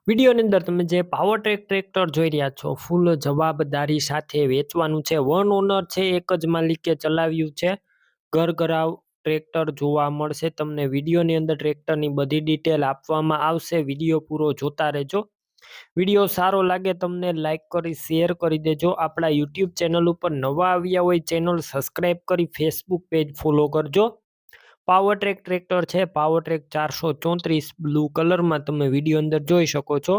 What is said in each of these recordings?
વિડીયોની અંદર તમે જે પાવર ટ્રેક ટ્રેક્ટર જોઈ રહ્યા છો ફૂલ જવાબદારી સાથે વેચવાનું છે. વન ઓનર છે, એક જ માલિકે ચલાવ્યું છે. ઘરઘરાવ ટ્રેક્ટર જોવા મળશે તમને. વિડીયોની અંદર ટ્રેક્ટરની બધી ડિટેલ આપવામાં આવશે. વિડીયો પૂરો જોતા રહેજો. વિડીયો સારો લાગે તમને લાઈક કરી શેર કરી દેજો. આપણા યુટ્યુબ ચેનલ ઉપર નવા આવ્યા હોય ચેનલ સબસ્ક્રાઈબ કરી ફેસબુક પેજ ફોલો કરજો. પાવર ટ્રેક ટ્રેક્ટર છે, પાવર ટ્રેક 434 બ્લુ કલરમાં તમે વિડીયો અંદર જોઈ શકો છો.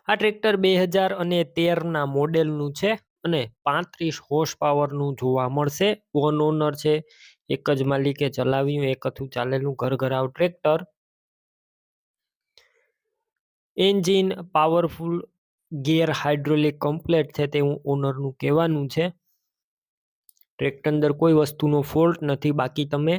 આ ટ્રેક્ટર 2013ના મોડેલનું છે અને 35 હોર્સ પાવરનું જોવા મળશે. વન ઓનર છે, એક જ માલિકે ચલાવ્યું, એક હતું ચાલેલું ઘરઘરાવ tractor. Engine powerful, gear hydraulic complete છે તેવું ઓનરનું કહેવાનું છે. ટ્રેક્ટર અંદર કોઈ વસ્તુનો ફોલ્ટ નથી. બાકી તમે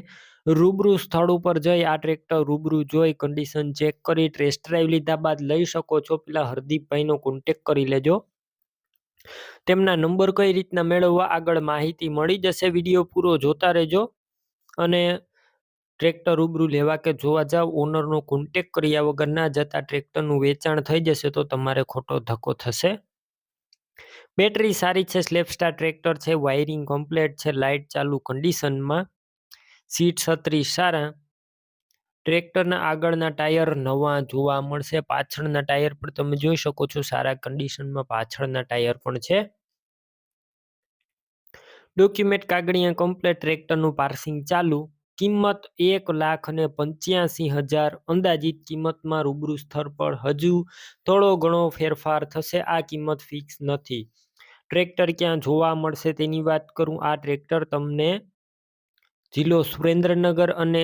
રૂબરૂ સ્થળ ઉપર જઈ આ ટ્રેક્ટર રૂબરૂ જોઈ કન્ડિશન ચેક કરી ટેસ્ટ ડ્રાઈવ લીધા બાદ લઈ શકો છો. પેલા હરદીપભાઈનો કોન્ટેક કરી લેજો. તેમના નંબર કઈ રીતના મેળવવા આગળ માહિતી મળી જશે. વિડીયો પૂરો જોતા રહેજો. અને ટ્રેક્ટર રૂબરૂ લેવા કે જોવા જાવ ઓનરનો કોન્ટેક કર્યા વગર ના જતા ટ્રેક્ટરનું વેચાણ થઈ જશે તો તમારે ખોટો ધક્કો થશે. બેટરી સારી છે, સ્લેપસ્ટાર ટ્રેક્ટર છે, વાયરિંગ કમ્પ્લેટ છે, લાઇટ ચાલુ કન્ડિશનમાં, સીટ છત્રી સારા. ટ્રેક્ટરના આગળના ટાયર નવા જોવા મળશે. પાછળના ટાયર પણ તમે જોઈ શકો છો સારા કન્ડિશનમાં પાછળના ટાયર પણ છે. ડોક્યુમેન્ટ કાગળિયા કમ્પ્લેટ. ટ્રેક્ટરનું પાર્સિંગ ચાલુ. કિંમત 1,85,000 અંદાજિત કિંમતમાં રૂબરૂ સ્થળ પર હજુ થોડો ઘણો ફેરફાર થશે. આ કિંમત ફિક્સ નથી. ટ્રેક્ટર ક્યાં જોવા મળશે તેની વાત કરું. આ ટ્રેક્ટર તમને જિલ્લો સુરેન્દ્રનગર અને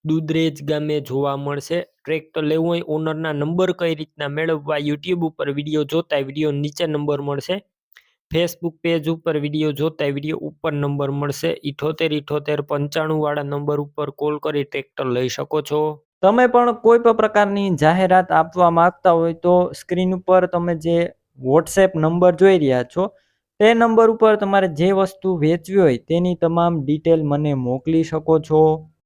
દુધરેજ ગામે જોવા મળશે. ટ્રેક્ટર લેવું હોય ઓનરના નંબર કઈ રીતના મેળવવા યુટ્યુબ ઉપર વિડીયો જોતા વિડીયો નીચે નંબર મળશે. ફેસબુક પેજ ઉપર વિડીયો જોતા વિડીયો ઉપર નંબર મળશે. 787895 વાળા નંબર ઉપર કોલ કરી ટ્રેક્ટર લઈ શકો છો. તમે પણ કોઈ પણ પ્રકારની જાહેરાત આપવા માંગતા હોય તો સ્ક્રીન ઉપર તમે જે વોટ્સએપ નંબર જોઈ રહ્યા છો તે નંબર ઉપર તમારે જે વસ્તુ વેચવી હોય તેની તમામ ડિટેલ મને મોકલી શકો છો.